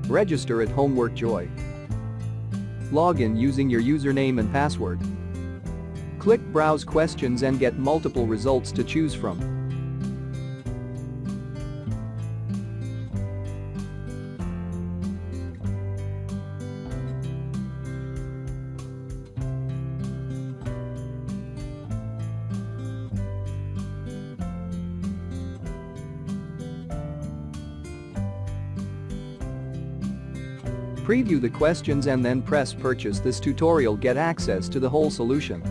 Register at Homework Joy. Log in using your username and password. Click Browse Questions and get multiple results to choose from. Preview the questions and then press Purchase. This tutorial get access to the whole solution.